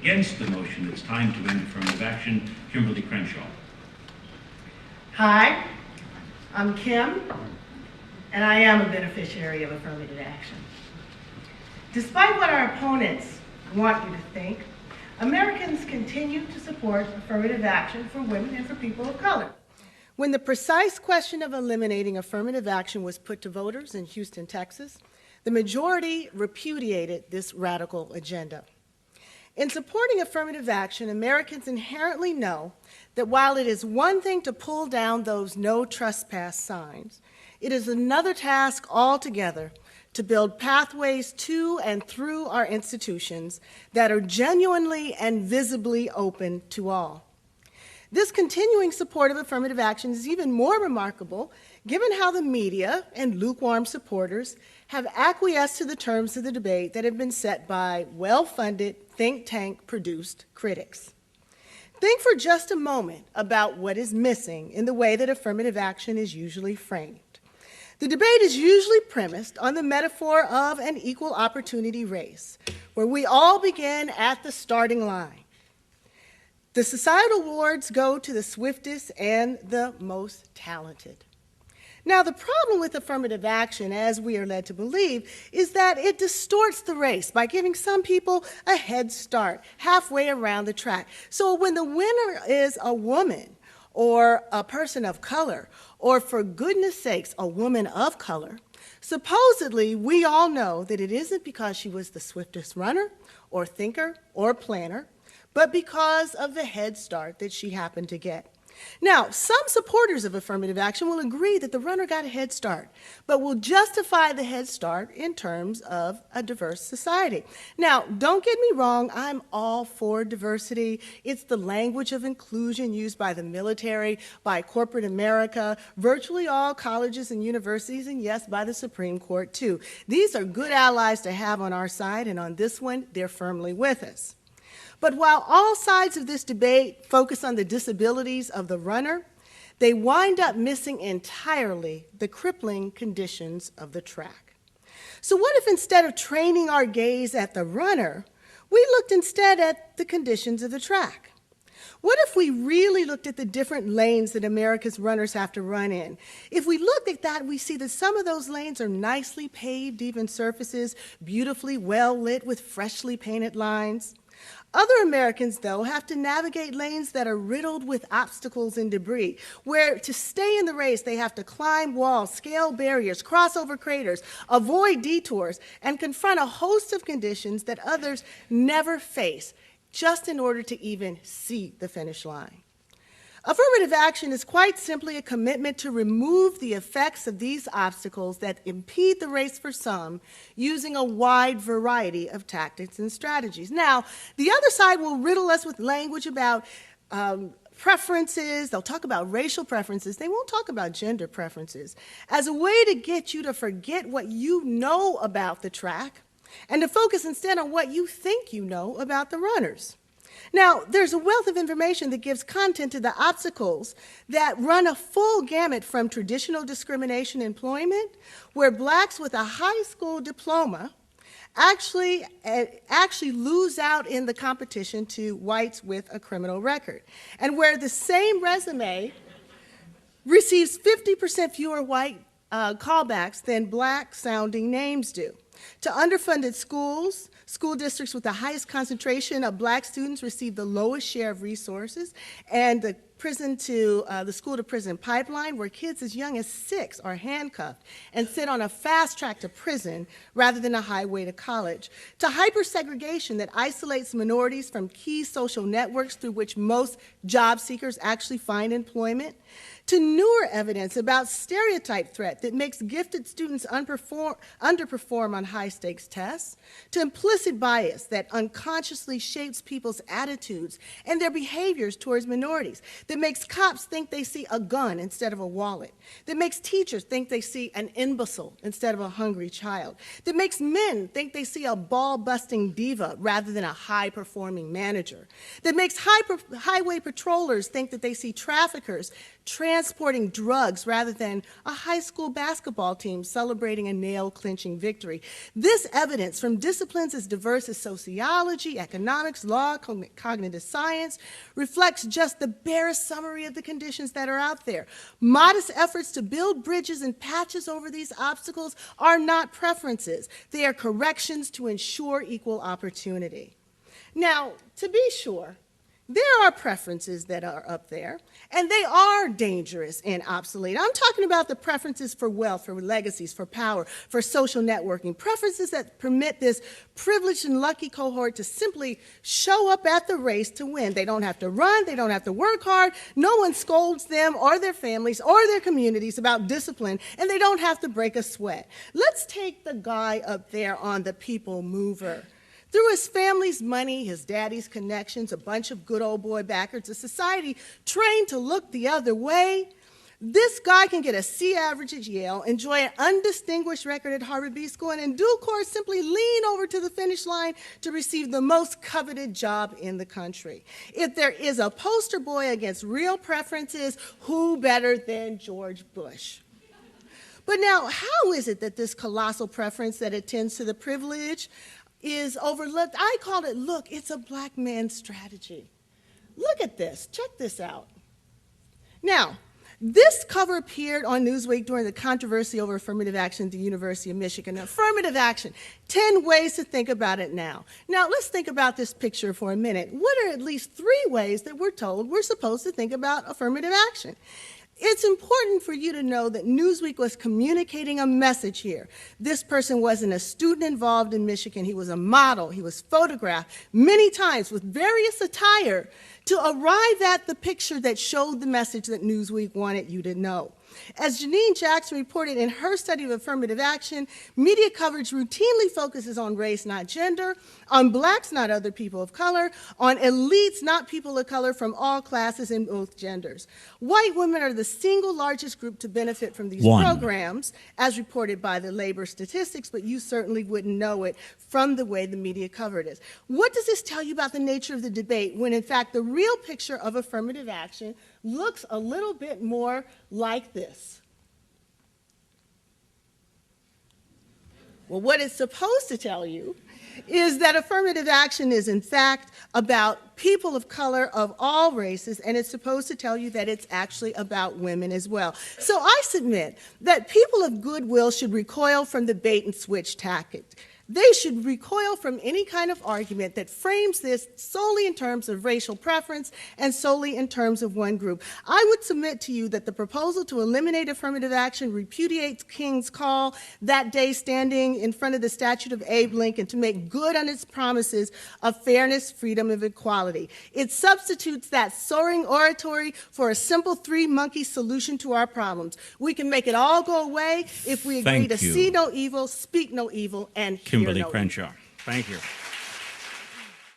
Against the motion, it's time to end affirmative action, Kimberlé Crenshaw. Hi, I'm Kim, and I am a beneficiary of affirmative action. Despite what our opponents want you to think, Americans continue to support affirmative action for women and for people of color. When the precise question of eliminating affirmative action was put to voters in Houston, Texas, the majority repudiated this radical agenda. In supporting affirmative action, Americans inherently know that while it is one thing to pull down those no trespass signs, it is another task altogether to build pathways to and through our institutions that are genuinely and visibly open to all. This continuing support of affirmative action is even more remarkable given how the media and lukewarm supporters have acquiesced to the terms of the debate that have been set by well-funded, think tank-produced critics. Think for just a moment about what is missing in the way that affirmative action is usually framed. The debate is usually premised on the metaphor of an equal opportunity race, where we all begin at the starting line. The societal awards go to the swiftest and the most talented. Now, the problem with affirmative action, as we are led to believe, is that it distorts the race by giving some people a head start halfway around the track. So when the winner is a woman or a person of color, or for goodness sakes, a woman of color, supposedly we all know that it isn't because she was the swiftest runner or thinker or planner, but because of the head start that she happened to get. Now, some supporters of affirmative action will agree that the runner got a head start, but will justify the head start in terms of a diverse society. Now, don't get me wrong, I'm all for diversity. It's the language of inclusion used by the military, by corporate America, virtually all colleges and universities, and yes, by the Supreme Court too. These are good allies to have on our side, and on this one, they're firmly with us. But while all sides of this debate focus on the disabilities of the runner, they wind up missing entirely the crippling conditions of the track. So what if instead of training our gaze at the runner, we looked instead at the conditions of the track? What if we really looked at the different lanes that America's runners have to run in? If we looked at that, we see that some of those lanes are nicely paved, even surfaces, beautifully well lit with freshly painted lines. Other Americans, though, have to navigate lanes that are riddled with obstacles and debris, where to stay in the race, they have to climb walls, scale barriers, cross over craters, avoid detours, and confront a host of conditions that others never face, just in order to even see the finish line. Affirmative action is quite simply a commitment to remove the effects of these obstacles that impede the race for some using a wide variety of tactics and strategies. Now, the other side will riddle us with language about preferences. They'll talk about racial preferences. They won't talk about gender preferences as a way to get you to forget what you know about the track and to focus instead on what you think you know about the runners. Now, there's a wealth of information that gives content to the obstacles that run a full gamut from traditional discrimination employment, where blacks with a high school diploma actually lose out in the competition to whites with a criminal record, and where the same resume receives 50% fewer white callbacks than black-sounding names do. To underfunded schools, school districts with the highest concentration of black students receive the lowest share of resources, and the school-to-prison pipeline, where kids as young as 6 are handcuffed and sit on a fast track to prison rather than a highway to college, to hypersegregation that isolates minorities from key social networks through which most job seekers actually find employment, to newer evidence about stereotype threat that makes gifted students underperform on high-stakes tests, to implicit bias that unconsciously shapes people's attitudes and their behaviors towards minorities, that makes cops think they see a gun instead of a wallet, that makes teachers think they see an imbecile instead of a hungry child, that makes men think they see a ball-busting diva rather than a high-performing manager, that makes highway patrollers think that they see traffickers transporting drugs rather than a high school basketball team celebrating a nail-clinching victory. This evidence from disciplines as diverse as sociology, economics, law, cognitive science reflects just the barest summary of the conditions that are out there. Modest efforts to build bridges and patches over these obstacles are not preferences. They are corrections to ensure equal opportunity. Now, to be sure, there are preferences that are up there, and they are dangerous and obsolete. I'm talking about the preferences for wealth, for legacies, for power, for social networking, preferences that permit this privileged and lucky cohort to simply show up at the race to win. They don't have to run, they don't have to work hard, no one scolds them or their families or their communities about discipline, and they don't have to break a sweat. Let's take the guy up there on the people mover. Through his family's money, his daddy's connections, a bunch of good old boy backers, a society trained to look the other way, this guy can get a C average at Yale, enjoy an undistinguished record at Harvard B School, and in due course simply lean over to the finish line to receive the most coveted job in the country. If there is a poster boy against real preferences, who better than George Bush? But now, how is it that this colossal preference that attends to the privilege is overlooked? I call it, look, it's a black man's strategy. Look at this, check this out. Now, this cover appeared on Newsweek during the controversy over affirmative action at the University of Michigan. Affirmative action, 10 ways to think about it now. Now, let's think about this picture for a minute. What are at least 3 ways that we're told we're supposed to think about affirmative action? It's important for you to know that Newsweek was communicating a message here. This person wasn't a student involved in Michigan. He was a model. He was photographed many times with various attire to arrive at the picture that showed the message that Newsweek wanted you to know. As Janine Jackson reported in her study of affirmative action, media coverage routinely focuses on race, not gender, on blacks, not other people of color, on elites, not people of color from all classes and both genders. White women are the single largest group to benefit from these programs, as reported by the labor statistics, but you certainly wouldn't know it from the way the media covered it. What does this tell you about the nature of the debate when, in fact, the real picture of affirmative action looks a little bit more like this? Well, what it's supposed to tell you is that affirmative action is, in fact, about people of color of all races, and it's supposed to tell you that it's actually about women as well. So I submit that people of goodwill should recoil from the bait and switch tactic. They should recoil from any kind of argument that frames this solely in terms of racial preference and solely in terms of one group. I would submit to you that the proposal to eliminate affirmative action repudiates King's call that day standing in front of the statue of Abe Lincoln to make good on its promises of fairness, freedom, and equality. It substitutes that soaring oratory for a simple 3-monkey solution to our problems. We can make it all go away if we agree to see no evil, speak no evil, and Kimberlé Crenshaw. Thank you.